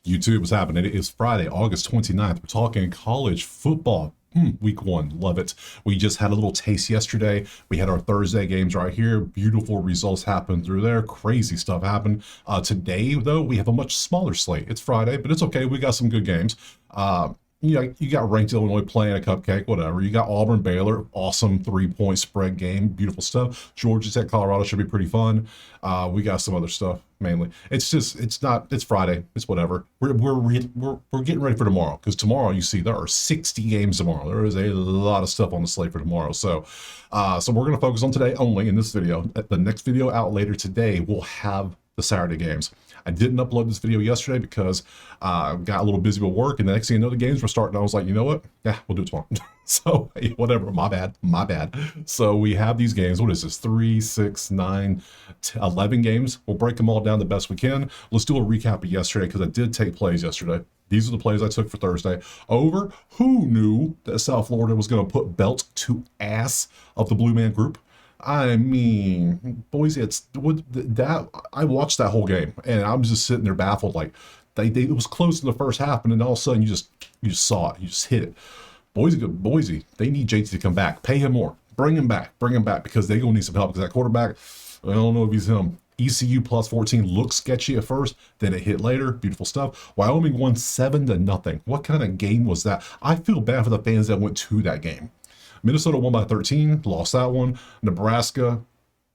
YouTube, what's happening? It is Friday, August 29th. We're talking college football. Week one, love it. We just had a little taste yesterday. We had our Thursday games right here. Beautiful results happened through there. Crazy stuff happened. Today, though, we have a much smaller slate. It's Friday, but it's okay. We got some good games. You got ranked Illinois playing a cupcake, whatever. You got Auburn, Baylor, awesome 3-point spread game, beautiful stuff. Georgia Tech, Colorado should be pretty fun. We got some other stuff mainly. It's Friday. It's whatever. We're getting ready for tomorrow, because tomorrow, you see, there are 60 games tomorrow. There is a lot of stuff on the slate for tomorrow. So we're going to focus on today only in this video. The next video out later today will have the Saturday games. I didn't upload this video yesterday because I got a little busy with work, and the next thing you know, the games were starting. I was like, you know what? Yeah, we'll do it tomorrow. So hey, whatever, my bad. So we have these games. What is this? 3, 6, 9, 11 games. We'll break them all down the best we can. Let's do a recap of yesterday, because I did take plays yesterday. These are the plays I took for Thursday. Over, who knew that South Florida was going to put belt to ass of the Blue Man Group? I mean, Boise, I watched that whole game, and I'm just sitting there baffled. Like, it was close in the first half, and then all of a sudden you just saw it, you just hit it. Boise, they need JT to come back, pay him more, bring him back, because they're gonna need some help, because that quarterback, I don't know if he's him. ECU plus 14 looked sketchy at first, then it hit later. Beautiful stuff. Wyoming won 7-0. What kind of game was that? I feel bad for the fans that went to that game. Minnesota won by 13, lost that one. Nebraska,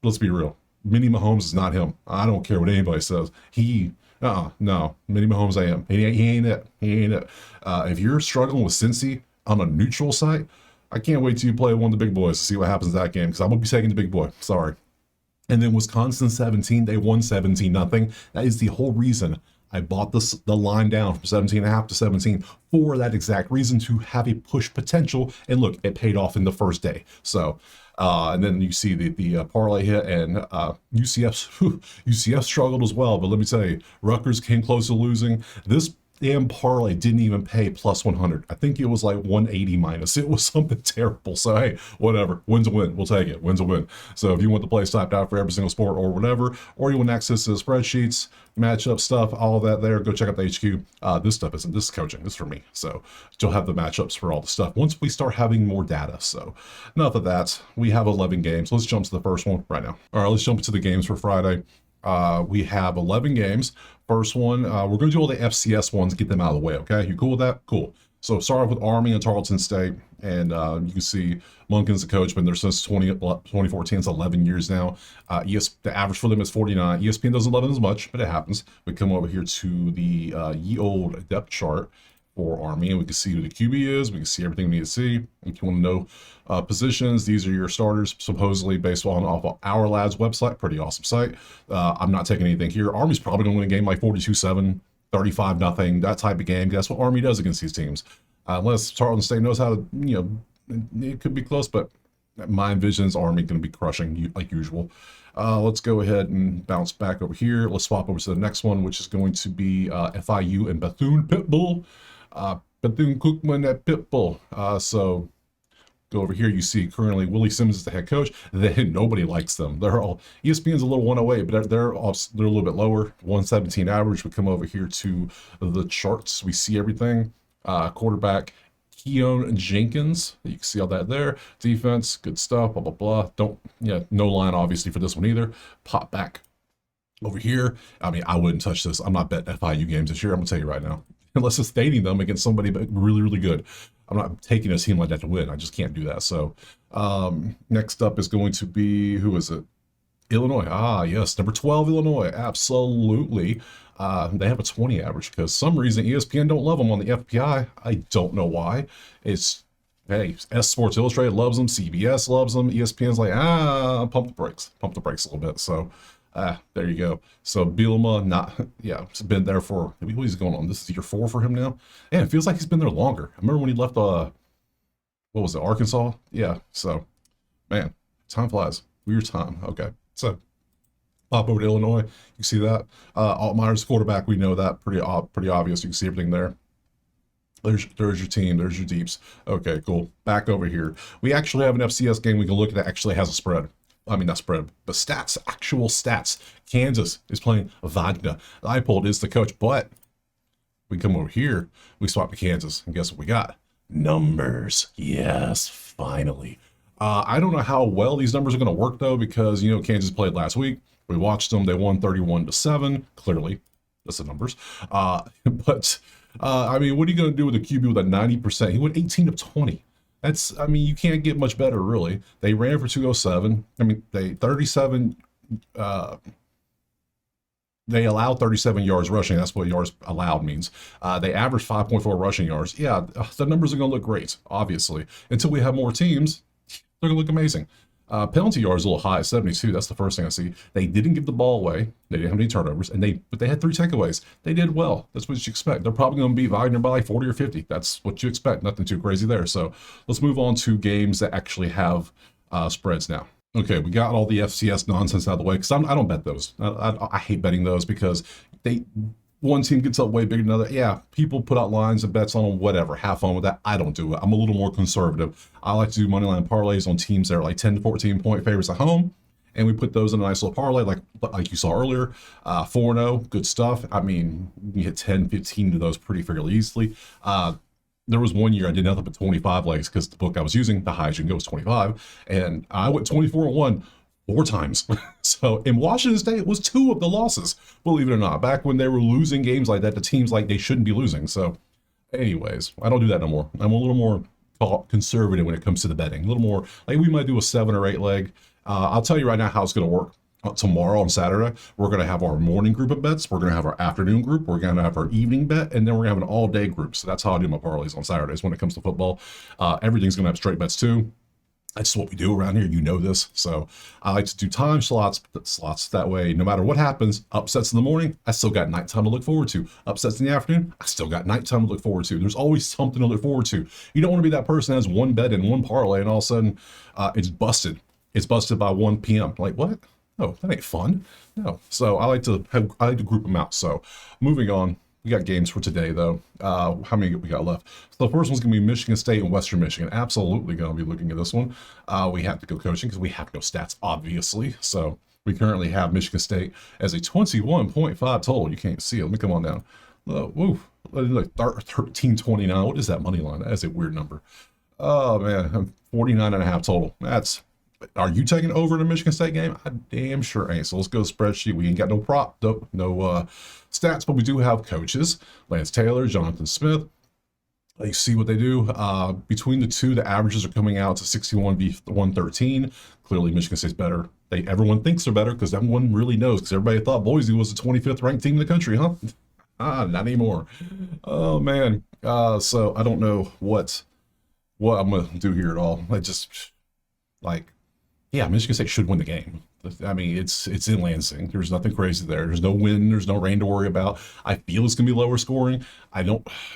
let's be real. Minnie Mahomes is not him. I don't care what anybody says. No, Minnie Mahomes I am. He ain't it. If you're struggling with Cincy on a neutral site, I can't wait till you play one of the big boys to see what happens in that game, because I'm going to be taking the big boy. Sorry. And then Wisconsin 17, they won 17-0. That is the whole reason I bought the line down from 17.5 to 17 for that exact reason, to have a push potential. And look, it paid off in the first day. So, and then you see the parlay hit, and UCF struggled as well. But let me tell you, Rutgers came close to losing. This damn parlay didn't even pay plus 100. I think it was like 180 minus. It was something terrible. So hey, whatever. Win's a win. We'll take it. Win's a win. So if you want the plays typed out for every single sport or whatever, or you want access to the spreadsheets, matchup stuff, all that there, go check out the HQ. This stuff isn't. This is coaching. This is for me. So you'll have the matchups for all the stuff once we start having more data. So enough of that. We have 11 games. Let's jump to the first one right now. All right, let's jump into the games for Friday. We have 11 games. First one, we're going to do all the FCS ones, get them out of the way, okay? You cool with that? Cool. So start off with Army and Tarleton State, and you can see Monken's the coach, been there since 2014. It's 11 years now. The average for them is 49. ESPN doesn't love it as much, but it happens. We come over here to the ye old depth chart for Army, and we can see who the QB is. We can see everything we need to see. If you want to know positions, these are your starters, supposedly based off of Our Lads website. Pretty awesome site. I'm not taking anything here. Army's probably going to win a game like 42-7, 35-0, that type of game. That's what Army does against these teams. Unless Tarleton State knows how to, it could be close, but my vision is Army going to be crushing like usual. Let's go ahead and bounce back over here. Let's swap over to the next one, which is going to be FIU and Bethune-Pitbull. Bethune-Cookman at Pitbull. So go over here. You see currently Willie Simmons is the head coach. Nobody likes them. They're all ESPN's a little 108, but they're a little bit lower. 117 average. We come over here to the charts. We see everything. Quarterback Keon Jenkins. You can see all that there. Defense, good stuff. Blah blah blah. No line obviously for this one either. Pop back over here. I mean, I wouldn't touch this. I'm not betting FIU games this year. I'm gonna tell you right now. Unless it's fading them against somebody really, really good. I'm not taking a team like that to win. I just can't do that. So next up is going to be, who is it? Illinois. Yes, number 12, Illinois. Absolutely. They have a 20 average because some reason ESPN don't love them on the FPI. I don't know why. It's, hey, S Sports Illustrated loves them. CBS loves them. ESPN's like, pump the brakes a little bit. So there you go. So Bielema, it's been there for, what is going on? This is year 4 for him now. Yeah, it feels like he's been there longer. I remember when he left, what was it, Arkansas? Yeah, so, man, time flies. Weird time. Okay, so pop over to Illinois. You see that? Altmaier's quarterback, we know that, pretty obvious. You can see everything there. There's your team. There's your deeps. Okay, cool. Back over here. We actually have an FCS game we can look at that actually has a spread. I mean, not spread, but stats, actual stats. Kansas is playing Wagner. Leipold is the coach, but We come over here, we swap to Kansas, and guess what we got? Numbers. Yes, finally. I don't know how well these numbers are going to work though, because Kansas played last week. We watched them. They won 31-7. Clearly, that's the numbers. But I mean, what are you going to do with a QB with a 90%? He went 18 of 20. I mean, you can't get much better, really. They ran for 207. I mean, they 37. They allowed 37 yards rushing. That's what yards allowed means. They averaged 5.4 rushing yards. Yeah, the numbers are going to look great, obviously. Until we have more teams, they're going to look amazing. Penalty yards a little high at 72. That's the first thing I see. They didn't give the ball away. They didn't have any turnovers, but they had 3 takeaways. They did well. That's what you expect. They're probably going to beat Wagner by like 40 or 50. That's what you expect. Nothing too crazy there. So let's move on to games that actually have spreads now. Okay, we got all the FCS nonsense out of the way because I don't bet those. I hate betting those because one team gets up way bigger than another. Yeah, people put out lines and bets on them, whatever. Have fun with that. I don't do it. I'm a little more conservative. I like to do money line parlays on teams that are like 10 to 14 point favorites at home. And we put those in a nice little parlay like you saw earlier. 4-0, good stuff. I mean, you hit 10, 15 to those pretty fairly easily. There was one year I did nothing but 25 legs because the book I was using, the highest you can go was 25. And I went 24-1 4 times. So in Washington State, it was 2 of the losses, believe it or not. Back when they were losing games like that to teams like they shouldn't be losing. So anyways, I don't do that no more. I'm a little more conservative when it comes to the betting. A little more, like we might do a 7 or 8 leg. I'll tell you right now how it's going to work. Tomorrow on Saturday, we're going to have our morning group of bets. We're going to have our afternoon group. We're going to have our evening bet. And then we're going to have an all-day group. So that's how I do my parlays on Saturdays when it comes to football. Everything's going to have straight bets too. That's what we do around here. You know this. So I like to do time slots. That way, no matter what happens, upsets in the morning, I still got nighttime to look forward to. Upsets in the afternoon, I still got nighttime to look forward to. There's always something to look forward to. You don't want to be that person that has one bet and one parlay and all of a sudden it's busted. It's busted by 1 p.m. Like, what? No, that ain't fun. No. So I like to group them out. So moving on, we got games for today though. How many we got left? So the first one's gonna be Michigan State and Western Michigan. Absolutely gonna be looking at this one. We have to go coaching because we have no stats, obviously. So we currently have Michigan State as a 21.5 total. You can't see it. Let me come on down. Woo. Look, 13.29. What is that money line? That is a weird number. Oh man, 49.5 total. Are you taking over the Michigan State game? I damn sure ain't. So let's go spreadsheet. We ain't got no prop, no stats, but we do have coaches. Lance Taylor, Jonathan Smith. You see what they do. Between the two, the averages are coming out to 61 v 113. Clearly, Michigan State's better. Everyone thinks they're better because everyone really knows because everybody thought Boise was the 25th ranked team in the country, huh? Not anymore. Oh, man. So I don't know what I'm going to do here at all. Yeah, Michigan State should win the game. I mean, it's in Lansing. There's nothing crazy there. There's no wind. There's no rain to worry about. I feel it's going to be lower scoring.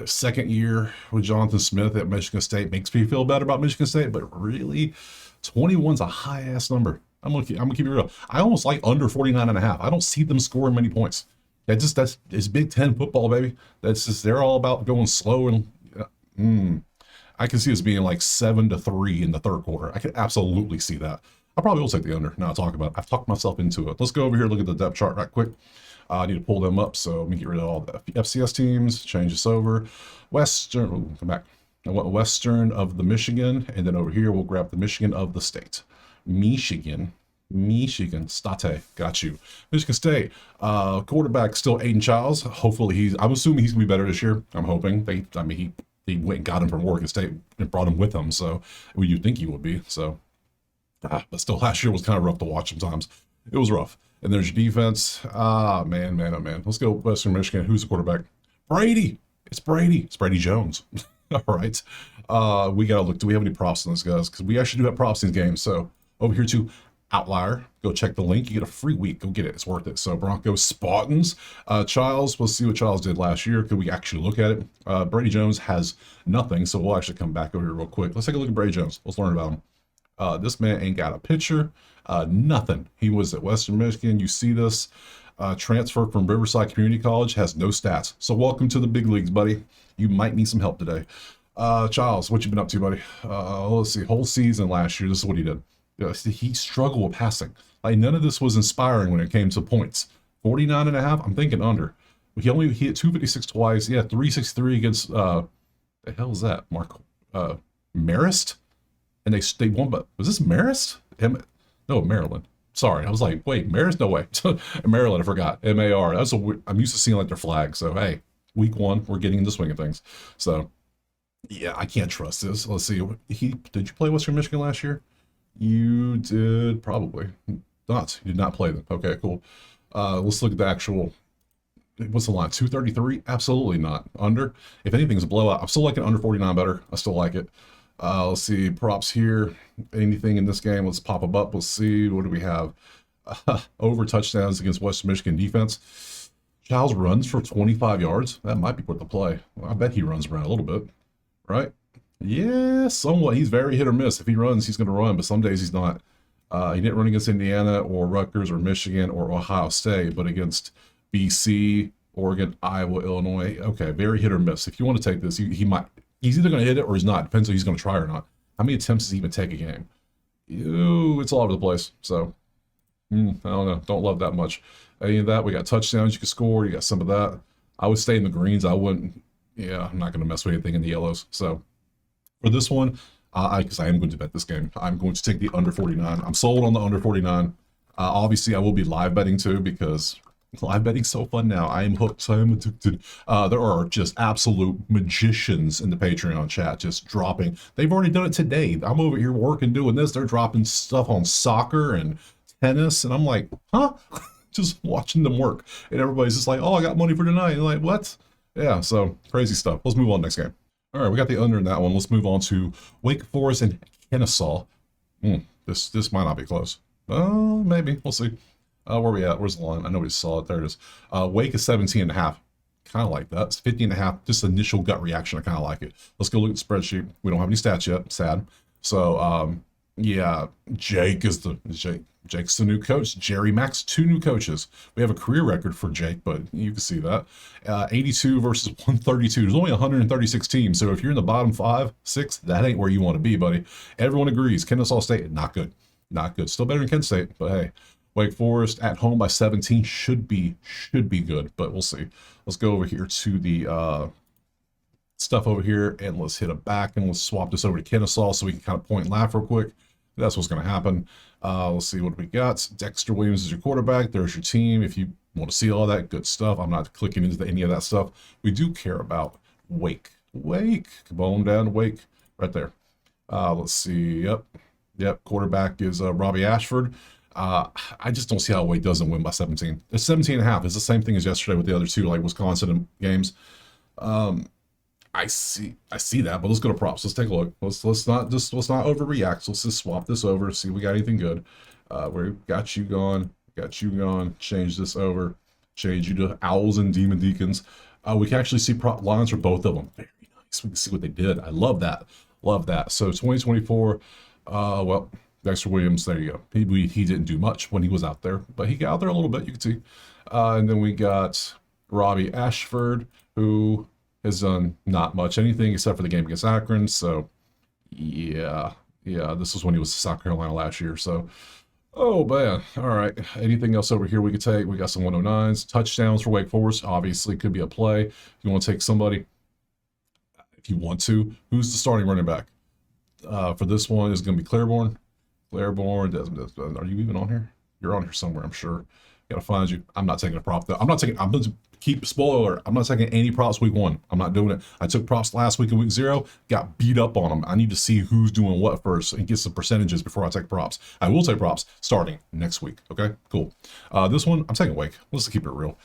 Second year with Jonathan Smith at Michigan State makes me feel better about Michigan State, but really, 21's a high-ass number. I'm gonna keep it real. I almost like under 49.5. I don't see them scoring many points. It's Big Ten football, baby. They're all about going slow and I can see us being like 7-3 in the third quarter. I can absolutely see that. I probably will take the under. Now I've talked myself into it. Let's go over here, look at the depth chart right quick. I need to pull them up, so let me get rid of all the FCS teams, change this over. Western, come back. I want Western of the Michigan, and then over here we'll grab the Michigan of the state. Michigan, State, got you. Michigan State, quarterback still Aiden Childs. Hopefully I'm assuming he's gonna be better this year. I'm hoping. They went and got him from Oregon State and brought him with him, so you'd think he would be, so. But still, last year was kind of rough to watch sometimes. It was rough. And there's your defense. Man, oh man. Let's go Western Michigan. Who's the quarterback? Brady. It's Brady Jones. All right. We got to look. Do we have any props on this, guys? Because we actually do have props in these games. So over here to Outlier. Go check the link. You get a free week. Go get it. It's worth it. So Broncos Spartans. Childs. We'll see what Childs did last year. Could we actually look at it? Brady Jones has nothing. So we'll actually come back over here real quick. Let's take a look at Brady Jones. Let's learn about him. This man ain't got a picture, nothing. He was at Western Michigan. You see this transfer from Riverside Community College, has no stats. So welcome to the big leagues, buddy. You might need some help today. Charles, what you been up to, buddy? Let's see, whole season last year, this is what he did. He struggled with passing. Like none of this was inspiring when it came to points. 49.5, I'm thinking under. He only hit 256 twice. Yeah, 363 against the hell is that? Marist? And they won, but was this Marist? No, Maryland. Sorry, I was like, wait, Marist? No way. Maryland, I forgot. MAR. I'm used to seeing like their flag. So hey, week 1, we're getting in the swing of things. So yeah, I can't trust this. Let's see. Did you play Western Michigan last year? You did probably not. You did not play them. Okay, cool. Let's look at the actual. What's the line? 233? Absolutely not. Under. If anything's a blowout, I'm still liking under 49 better. I still like it. Let's see. Props here. Anything in this game? Let's pop them up. Let's see. What do we have? Over touchdowns against Western Michigan defense. Childs runs for 25 yards. That might be worth the play. Well, I bet he runs around a little bit. Right? Yeah, somewhat. He's very hit or miss. If he runs, he's going to run, but some days he's not. He didn't run against Indiana or Rutgers or Michigan or Ohio State, but against BC, Oregon, Iowa, Illinois. Okay, very hit or miss. If you want to take this, he's either going to hit it or he's not. Depends if he's going to try or not. How many attempts does he even take a game? It's all over the place. So, I don't know. Don't love that much. Any of that, we got touchdowns you can score. You got some of that. I would stay in the greens. I wouldn't. Yeah, I'm not going to mess with anything in the yellows. So, for this one, because I am going to bet this game, I'm going to take the under 49. I'm sold on the under 49. Obviously, I will be live betting too because live betting's so fun now. I am hooked. I am addicted. There are just absolute magicians in the Patreon chat just dropping. They've already done it today. I'm over here working doing this. They're dropping stuff on soccer and tennis, and I'm like, huh? Just watching them work. And everybody's just like, oh, I got money for tonight. And like, what? Yeah, so crazy stuff. Let's move on next game. All right, we got the under in that one. Let's move on to Wake Forest and Kennesaw. This might not be close. Maybe. We'll see. Where are we at? Where's the line? I know we saw it. There it is. Wake is 17.5. Kind of like that. It's 50.5. Just initial gut reaction. I kind of like it. Let's go look at the spreadsheet. We don't have any stats yet. Sad. So, yeah, Jake's the new coach. Jerry Mack's 2 new coaches. We have a career record for Jake, but you can see that. 82 versus 132. There's only 136 teams. So if you're in the bottom 5, 6, that ain't where you want to be, buddy. Everyone agrees. Kennesaw State, not good. Not good. Still better than Kent State, but hey. Wake Forest at home by 17 should be good, but we'll see. Let's go over here to the stuff over here, and let's hit it back, and let's swap this over to Kennesaw so we can kind of point and laugh real quick. That's what's going to happen. Let's see what we got. Dexter Williams is your quarterback. There's your team. If you want to see all that good stuff, I'm not clicking into any of that stuff. We do care about Wake. Come on down to Wake. Right there. Let's see. Yep. Quarterback is Robbie Ashford. I just don't see how Wake doesn't win by 17. It's 17.5. It's the same thing as yesterday with the other two, like Wisconsin games. I see that, but let's go to props. Let's take a look. Let's not overreact. So let's just swap this over, see if we got anything good. We got you gone. Change this over. Change you to Owls and Demon Deacons. We can actually see prop lines for both of them. Very nice. We can see what they did. I love that. So 2024. Well, Dexter Williams. There you go. He didn't do much when he was out there, but he got out there a little bit. You can see. And then we got Robbie Ashford, who has done not much anything except for the game against Akron. So yeah, this was when he was to South Carolina last year. So, oh man, all right. Anything else over here we could take? We got some 109s, touchdowns for Wake Forest. Obviously, could be a play. If you want to take somebody, if you want to, who's the starting running back? For this one is going to be Claiborne. Are you even on here? You're on here somewhere, I'm sure. Gotta find you. I'm not taking a prop though. I'm going to keep spoiler. I'm not taking any props week 1. I'm not doing it. I took props last week in week 0, got beat up on them. I need to see who's doing what first and get some percentages before I take props. I will take props starting next week. Okay, cool. This one, I'm taking Wake. Let's keep it real.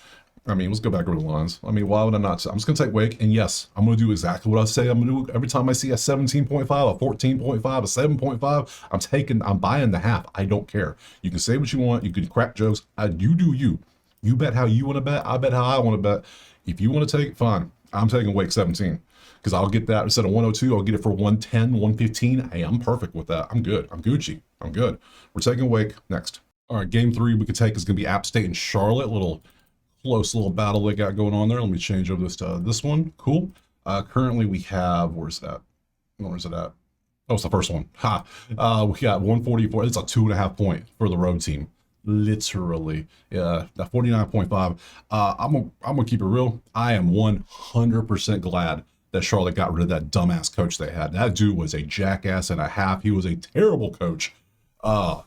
I mean, let's go back over the lines. I mean, why would I not? I'm just going to take Wake, and yes, I'm going to do exactly what I say I'm going to do every time I see a 17.5, a 14.5, a 7.5. I'm buying the half. I don't care. You can say what you want. You can crack jokes. You do you. You bet how you want to bet. I bet how I want to bet. If you want to take it, fine. I'm taking Wake 17 because I'll get that instead of 102. I'll get it for 110, 115. Hey, I'm perfect with that. I'm good. I'm Gucci. I'm good. We're taking Wake next. All right, game 3 we could take is going to be App State and Charlotte. Close little battle they got going on there. Let me change over this to this one. Cool. Currently we have, where's it at? Oh, it's the first one. We got 144. It's a 2.5 point for the road team. Literally. Yeah, that 49.5. I'm gonna keep it real. I am 100% glad that Charlotte got rid of that dumbass coach they had. That dude was a jackass and a half. He was a terrible coach.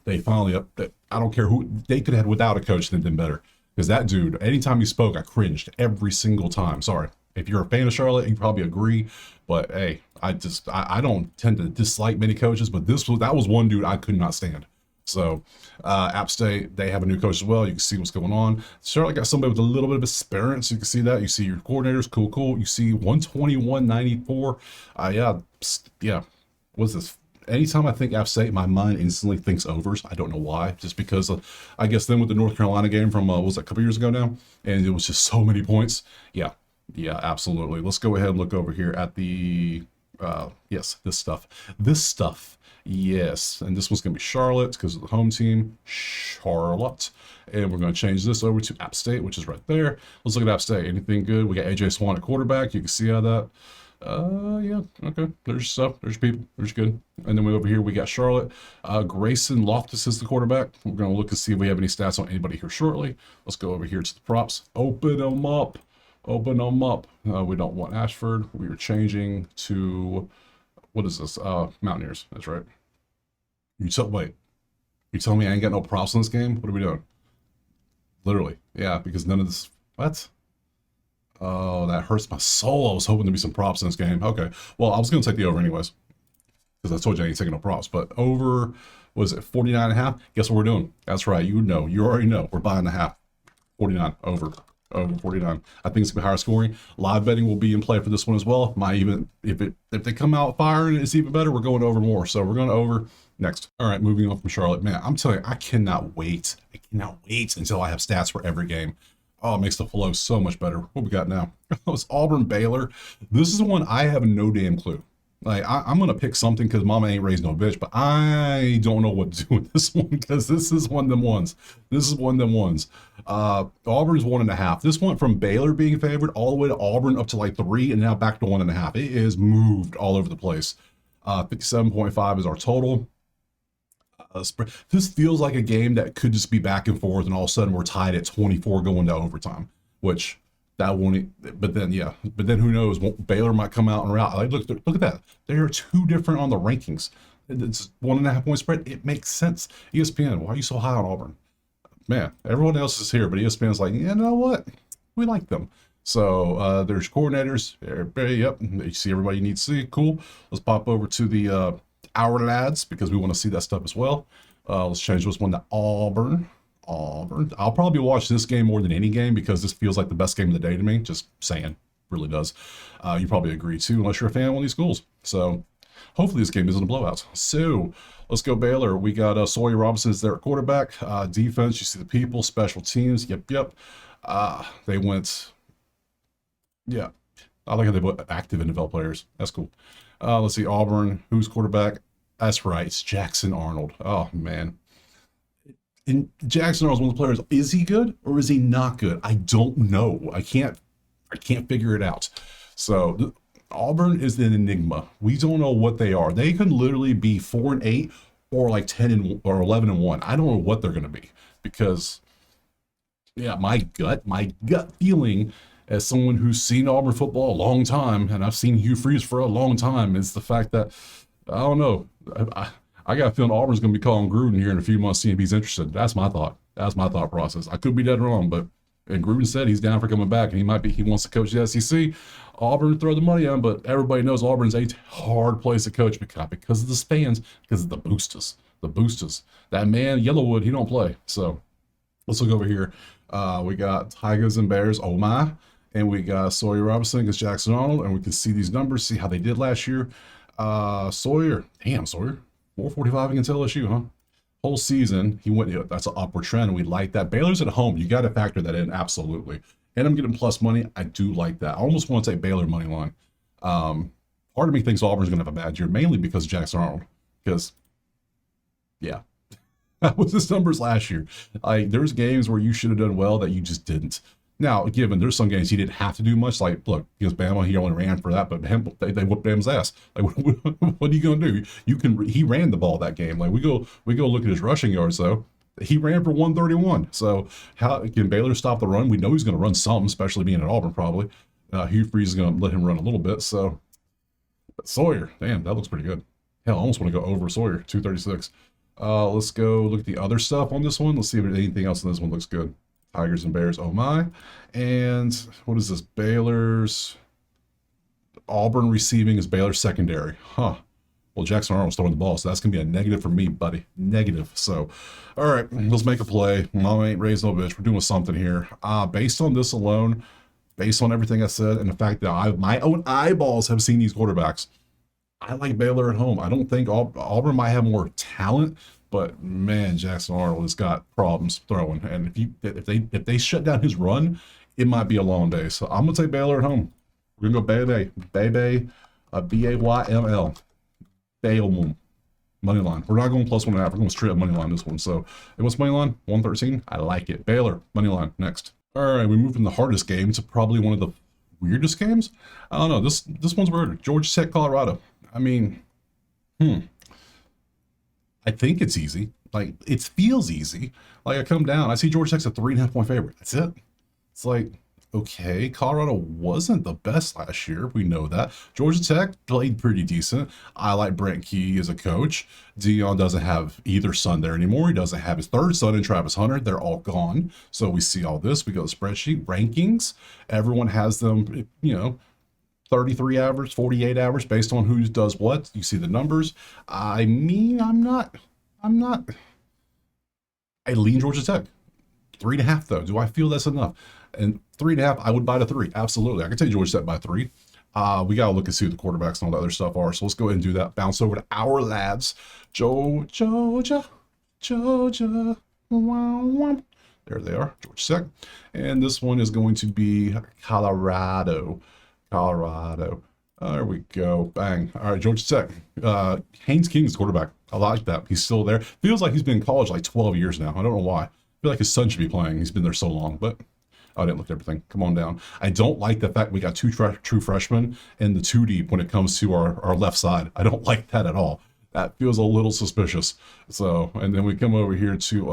They finally up. I don't care who they could have had without a coach, then been better. Because that dude, anytime he spoke, I cringed every single time. Sorry. If you're a fan of Charlotte, you probably agree. But hey, I don't tend to dislike many coaches, but that was one dude I could not stand. So App State, they have a new coach as well. You can see what's going on. Charlotte got somebody with a little bit of experience. You can see that. You see your coordinators, cool. You see 121.94. Yeah. What's this? Anytime I think App State, my mind instantly thinks overs. I don't know why. Just because I guess then with the North Carolina game from what was that, a couple years ago now, and it was just so many points. Yeah, absolutely. Let's go ahead and look over here at the yes, this stuff. Yes, and this one's gonna be Charlotte because of the home team, Charlotte. And we're gonna change this over to App State, which is right there. Let's look at App State. Anything good? We got AJ Swan at quarterback. You can see how that. Yeah, okay. There's stuff. There's people. There's good. And then we over here we got Charlotte. Grayson Loftus is the quarterback. We're gonna look and see if we have any stats on anybody here shortly. Let's go over here to the props. Open them up. Open them up. We don't want Ashford. We are changing to what is this? Mountaineers. That's right. Wait. You telling me I ain't got no props in this game? What are we doing? Literally, yeah, because none of this. What? Oh, that hurts my soul. I was hoping to be some props in this game. Okay. Well, I was going to take the over anyways. Because I told you I ain't taking no props. But over, was it 49.5? Guess what we're doing? That's right. You know. You already know. We're buying the half. 49. Over 49. I think it's going to be higher scoring. Live betting will be in play for this one as well. Might even, if they come out firing, it's even better. We're going over more. So we're going over next. All right. Moving on from Charlotte. Man, I'm telling you, I cannot wait. I cannot wait until I have stats for every game. Oh, it makes the flow so much better. What we got now? It's Auburn, Baylor. This is one I have no damn clue. Like, I'm going to pick something because mama ain't raised no bitch, but I don't know what to do with this one because this is one of them ones. Auburn's 1.5. This went from Baylor being favored all the way to Auburn up to like 3 and now back to 1.5. It is moved all over the place. 57.5 is our total. This feels like a game that could just be back and forth, and all of a sudden we're tied at 24 going to overtime, which that won't. But then who knows? Baylor might come out and rout. Like, look at that. They are two different on the rankings. It's 1.5 point spread. It makes sense. ESPN, why are you so high on Auburn? Man, everyone else is here, but ESPN's like, you know what? We like them. So there's coordinators. Yep, you see everybody you need to see. Cool. Let's pop over to the our lads because we want to see that stuff as well. Let's change this one to Auburn. I'll probably watch this game more than any game because this feels like the best game of the day to me. Just saying, really does. You probably agree too, unless you're a fan of one of these schools. So hopefully this game isn't a blowout. So let's go Baylor. We got Sawyer Robinson is there at quarterback. Defense, you see the people. Special teams, yep. They went, yeah. I like how they put active and developed players. That's cool. Let's see, Auburn, who's quarterback? That's right, it's Jackson Arnold. Oh, man. And Jackson Arnold's one of the players. Is he good or is he not good? I don't know. I can't figure it out. So Auburn is an enigma. We don't know what they are. They could literally be 4-8 or like 10 or 11-1. I don't know what they're going to be because, yeah, my gut feeling as someone who's seen Auburn football a long time, and I've seen Hugh Freeze for a long time, is the fact that, I don't know, I got a feeling Auburn's going to be calling Gruden here in a few months, seeing if he's interested. That's my thought. That's my thought process. I could be dead wrong, but and Gruden said he's down for coming back, and he wants to coach the SEC. Auburn throw the money on, but everybody knows Auburn's a hard place to coach because of the fans, because of the boosters. That man, Yellowwood, he don't play. So let's look over here. We got Tigers and Bears. Oh my. And we got Sawyer Robinson against Jackson Arnold, and we can see these numbers, see how they did last year. Sawyer, 445 against LSU, huh? Whole season, he went, that's an upward trend. We like that. Baylor's at home. You got to factor that in, absolutely. And I'm getting plus money. I do like that. I almost want to take Baylor money line. Part of me thinks Auburn's going to have a bad year, mainly because of Jackson Arnold. Because, yeah, that was his numbers last year. There's games where you should have done well that you just didn't. Now, given there's some games he didn't have to do much, like, look, against Bama, he only ran for that, but they whooped Bama's ass. Like, what are you going to do? He ran the ball that game. Like, we go look at his rushing yards, though. He ran for 131. So how can Baylor stop the run? We know he's going to run some, especially being at Auburn probably. Hugh Freeze is going to let him run a little bit. So but Sawyer, damn, that looks pretty good. Hell, I almost want to go over Sawyer, 236. Let's go look at the other stuff on this one. Let's see if anything else in this one looks good. Tigers and Bears, oh my. And what is this? Baylor's Auburn receiving is Baylor secondary. Huh. Well, Jackson Arnold's throwing the ball, so that's going to be a negative for me, buddy. Negative. So, all right, let's make a play. Mama ain't raised no bitch. We're doing something here. Based on this alone, based on everything I said, and the fact that my own eyeballs have seen these quarterbacks, I like Baylor at home. I don't think Auburn might have more talent, but man, Jackson Arnold has got problems throwing. And if they shut down his run, it might be a long day. So I'm gonna take Baylor at home. We're gonna go Baylor, Bayml. Baylor money line. We're not going +1.5. We're going straight up money line this one. So what's money line? 113. I like it. Baylor money line next. All right, we move from the hardest game to probably one of the weirdest games. I don't know. This one's weird. Georgia Tech, Colorado. I mean, I think it's easy. Like it feels easy. Like I come down, I see Georgia Tech's a 3.5 point favorite. That's it. It's like, okay, Colorado wasn't the best last year. We know that. Georgia Tech played pretty decent. I like Brent Key as a coach. Dion doesn't have either son there anymore. He doesn't have his third son in Travis Hunter. They're all gone. So we see all this. We go to spreadsheet rankings. Everyone has them, 33 average, 48 average based on who does what. You see the numbers. I mean, I'm not. I lean Georgia Tech. 3.5 though. Do I feel that's enough? And 3.5, I would buy the 3. Absolutely. I can take Georgia Tech by 3. We got to look and see who the quarterbacks and all the other stuff are. So let's go ahead and do that. Bounce over to our lads. Georgia. There they are. Georgia Tech. And this one is going to be Colorado. There we go. Bang. All right, Georgia Tech. Haynes King's quarterback. I like that. He's still there. Feels like he's been in college like 12 years now. I don't know why. I feel like his son should be playing. He's been there so long, but I didn't look at everything. Come on down. I don't like the fact we got two true freshmen and the 2 deep when it comes to our left side. I don't like that at all. That feels a little suspicious. So, and then we come over here to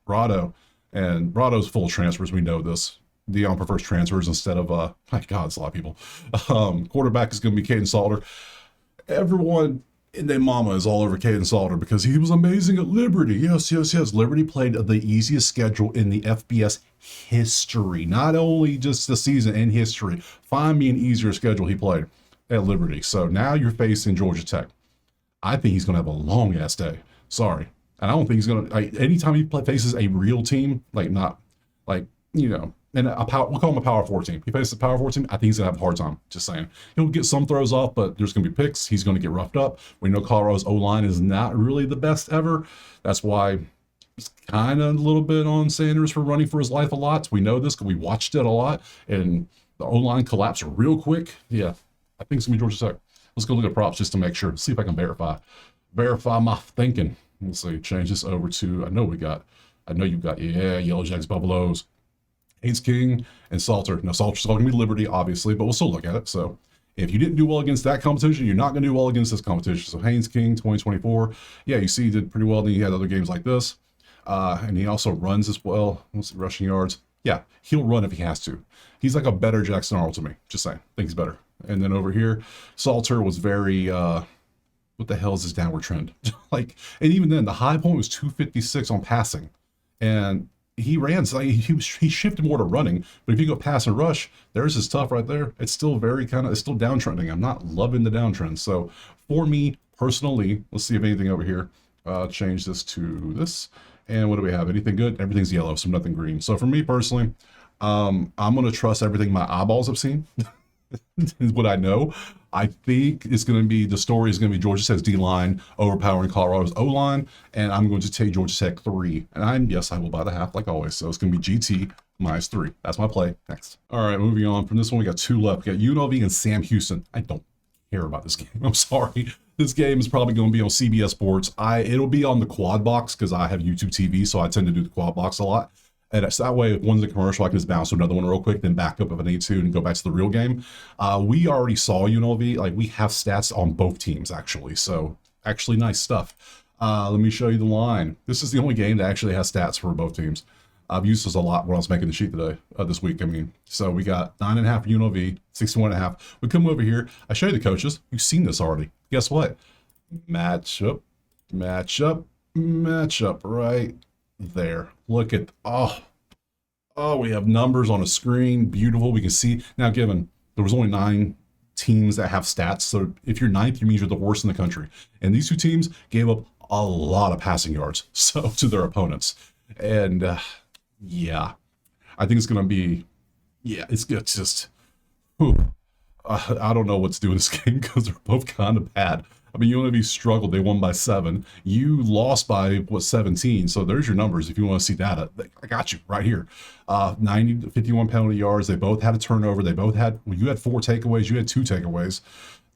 Rado, and Rado's full of transfers. We know this. Dion prefers transfers instead of, my God, it's a lot of people. Quarterback is going to be Caden Salter. Everyone and their mama is all over Caden Salter because he was amazing at Liberty. Yes. Liberty played the easiest schedule in the FBS history. Not only just the season in history. Find me an easier schedule he played at Liberty. So now you're facing Georgia Tech. I think he's going to have a long ass day. Sorry. And I don't think he's going to, anytime he faces a real team, and we'll call him a Power 4 team. He faces a Power 4 team, I think he's going to have a hard time. Just saying. He'll get some throws off, but there's going to be picks. He's going to get roughed up. We know Colorado's O-line is not really the best ever. That's why it's kind of a little bit on Sanders for running for his life a lot. We know this because we watched it a lot, and the O-line collapsed real quick. Yeah, I think it's going to be Georgia Tech. Let's go look at props just to make sure. See if I can verify my thinking. Let's see. Change this over to, I know you've got, Yellow Jacks, Buffaloes. Haynes King and Salter. Now, Salter's still going to be Liberty, obviously, but we'll still look at it. So if you didn't do well against that competition, you're not going to do well against this competition. So Haynes King, 2024. Yeah, you see he did pretty well. Then he had other games like this. And he also runs as well. Let's see, rushing yards. Yeah, he'll run if he has to. He's like a better Jackson Arnold to me. Just saying. I think he's better. And then over here, Salter was very, what the hell is his downward trend? And even then, the high point was 256 on passing. And he ran, so he shifted more to running, but if you go pass and rush, there's his stuff right there. It's still it's still downtrending. I'm not loving the downtrend. So for me personally, let's see if anything over here, change this to this. And what do we have? Anything good? Everything's yellow, so nothing green. So for me personally, I'm going to trust everything my eyeballs have seen. Is what I know. I think it's going to be, the story is going to be Georgia Tech's D-line overpowering Colorado's O-line, and I'm going to take Georgia Tech 3. And yes, I will buy the half like always. So it's going to be GT minus 3. That's my play. Next. All right, moving on from this one, we got 2 left. We got UNLV and Sam Houston. I don't care about this game. I'm sorry. This game is probably going to be on CBS Sports. It'll be on the quad box because I have YouTube TV, so I tend to do the quad box a lot. And it's that way, if one's a commercial, I can just bounce to another one real quick, then back up if I need to and go back to the real game. We already saw UNLV. We have stats on both teams, actually. So, actually nice stuff. Let me show you the line. This is the only game that actually has stats for both teams. I've used this a lot when I was making the sheet today, this week. I mean, so we got 9.5 for UNLV, 61.5. We come over here. I show you the coaches. You've seen this already. Guess what? Matchup, matchup, matchup right there. Look at, oh, we have numbers on a screen. Beautiful. We can see. Now, given there was only 9 teams that have stats, so if you're ninth, you mean you're the worst in the country. And these two teams gave up a lot of passing yards so to their opponents. And yeah, I think it's going to be, yeah, it's just, whew, I don't know what to do in this game because they're both kind of bad. I mean, UNLV struggled. They won by 7. You lost by, 17. So there's your numbers if you want to see data. I got you right here. 90 to 51 penalty yards. They both had a turnover. They both had, well, you had 4 takeaways. You had 2 takeaways.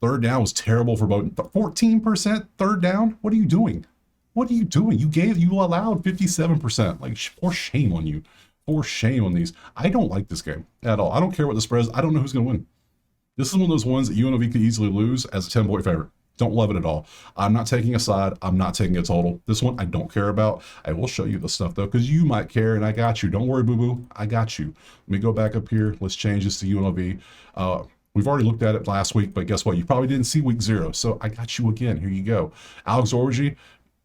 Third down was terrible for both. 14% third down? What are you doing? What are you doing? You allowed 57%. Like, for shame on you. For shame on these. I don't like this game at all. I don't care what the spread is. I don't know who's going to win. This is one of those ones that UNLV could easily lose as a 10-point favorite. Don't love it at all. I'm not taking a side. I'm not taking a total. This one I don't care about. I will show you the stuff though, because you might care, and I got you. Don't worry, boo-boo. I got you. Let me go back up here. Let's change this to UNLV. We've already looked at it last week, but guess what? You probably didn't see week 0, so I got you again. Here you go. Alex Orji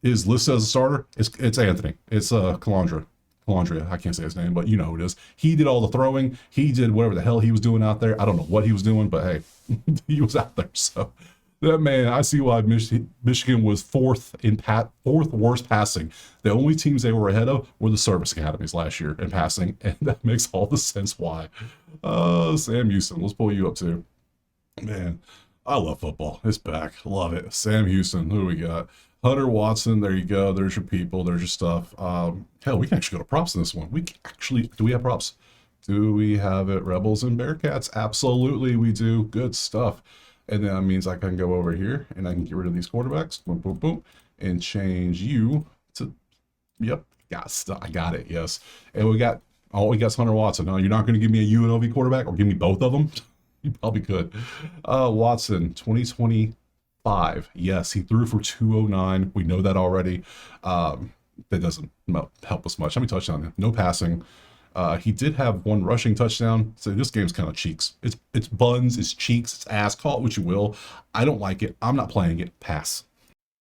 is listed as a starter. It's Anthony. It's Calandria. I can't say his name, but you know who it is. He did all the throwing. He did whatever the hell he was doing out there. I don't know what he was doing, but hey, he was out there. So that man, I see why Michigan was fourth worst passing. The only teams they were ahead of were the service academies last year in passing, and that makes all the sense why. Sam Houston, let's pull you up too. Man, I love football. It's back. Love it. Sam Houston, who do we got? Hunter Watson, there you go. There's your people. There's your stuff. Hell, we can actually go to props in this one. Do we have props? Do we have it? Rebels and Bearcats? Absolutely, we do. Good stuff. And then that means I can go over here and I can get rid of these quarterbacks. Boom, boom, boom. And change you to, yep, I got it, yes. And we got Hunter Watson. Now, you're not going to give me a UNLV quarterback or give me both of them? You probably could. Watson, 2025. Yes, he threw for 209. We know that already. That doesn't help us much. How many touchdowns? No passing. He did have 1 rushing touchdown, so this game's kind of cheeks. It's buns, it's cheeks, it's ass. Call it what you will. I don't like it. I'm not playing it. Pass.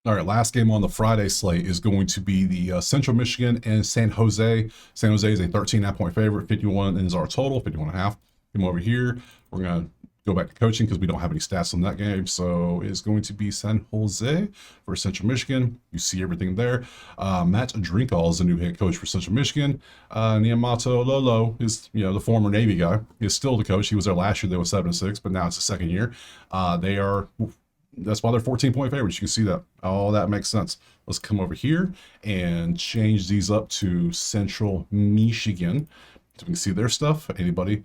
All right, last game on the Friday slate is going to be the Central Michigan and San Jose. San Jose is a 13.5-point favorite. 51 is our total, 51.5. Come over here. We're going to go back to coaching because we don't have any stats on that game. So it's going to be San Jose for Central Michigan. You see everything there. Matt Drinkall is the new head coach for Central Michigan. Niamato Lolo is, the former Navy guy. He's still the coach. He was there last year. They were 7-6, but now it's the second year. That's why they're 14-point favorites. You can see that. All that makes sense. Let's come over here and change these up to Central Michigan. So we can see their stuff. Anybody?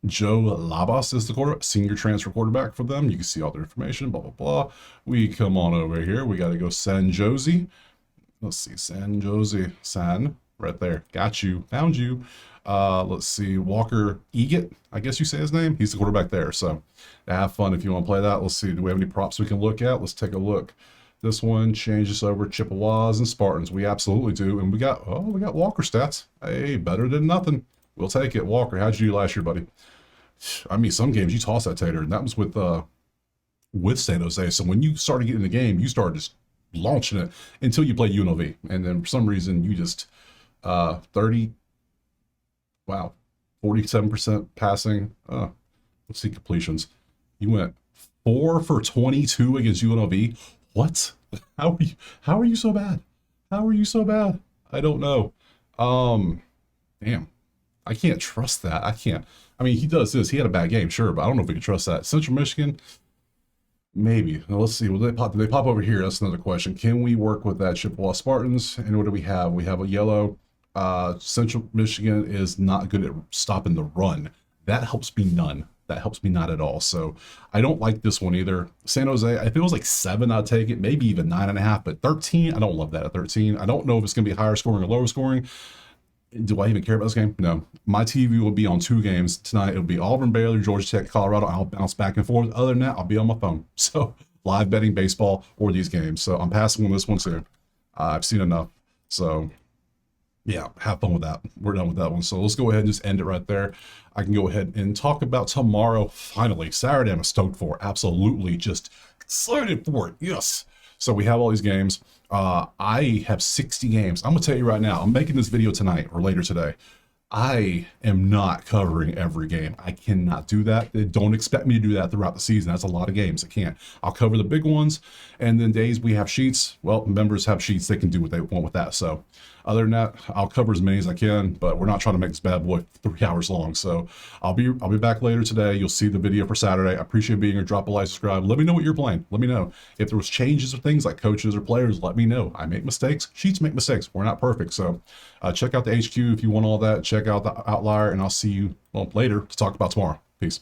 Joe Labas is the senior transfer quarterback for them. You can see all their information, blah, blah, blah. We come on over here. We got to go San Jose. Let's see, San Jose. San, right there. Got you. Found you. Let's see, Walker Eget, I guess you say his name. He's the quarterback there. So have fun if you want to play that. Let's see, do we have any props we can look at? Let's take a look. This one changes over Chippewas and Spartans. We absolutely do. And we got Walker stats. Hey, better than nothing. We'll take it. Walker, how'd you do last year, buddy? I mean, some games you toss that tater, and that was with San Jose. So when you started getting in the game, you started just launching it until you played UNLV. And then for some reason, you just 47% passing. Let's see completions. You went 4 for 22 against UNLV. What? How are you so bad? How are you so bad? I don't know. Damn. I can't trust that. I can't. I mean, he does this. He had a bad game, sure, but I don't know if we can trust that. Central Michigan, maybe. Now, let's see. Will they pop? Do they pop over here? That's another question. Can we work with that Chippewa Spartans? And what do we have? We have a yellow. Central Michigan is not good at stopping the run. That helps me none. That helps me not at all. So I don't like this one either. San Jose, if it was like 7, I'd take it. Maybe even 9.5, but 13, I don't love that at 13. I don't know if it's going to be higher scoring or lower scoring. Do I even care about this game? No. My TV will be on 2 games tonight. It'll be Auburn, Baylor, Georgia Tech, Colorado. I'll bounce back and forth. Other than that, I'll be on my phone. So live betting baseball or these games. So I'm passing on this one too. I've seen enough. So yeah, have fun with that. We're done with that one. So let's go ahead and just end it right there. I can go ahead and talk about tomorrow. Finally, Saturday I'm stoked for. Absolutely just excited for it. Yes. So we have all these games. I have 60 games. I'm gonna tell you right now, I'm making this video tonight or later today. I am not covering every game. I cannot do that. Don't expect me to do that throughout the season. That's a lot of games. I can't. I'll cover the big ones, and then days we have sheets. Well, members have sheets. They can do what they want with that. So other than that, I'll cover as many as I can, but we're not trying to make this bad boy 3 hours long. So I'll be back later today. You'll see the video for Saturday. I appreciate being here. Drop a like, subscribe. Let me know what you're playing. Let me know if there was changes or things like coaches or players. Let me know. I make mistakes. Sheets make mistakes. We're not perfect. So check out the HQ if you want all that. Check out the outlier, and I'll see you later to talk about tomorrow. Peace.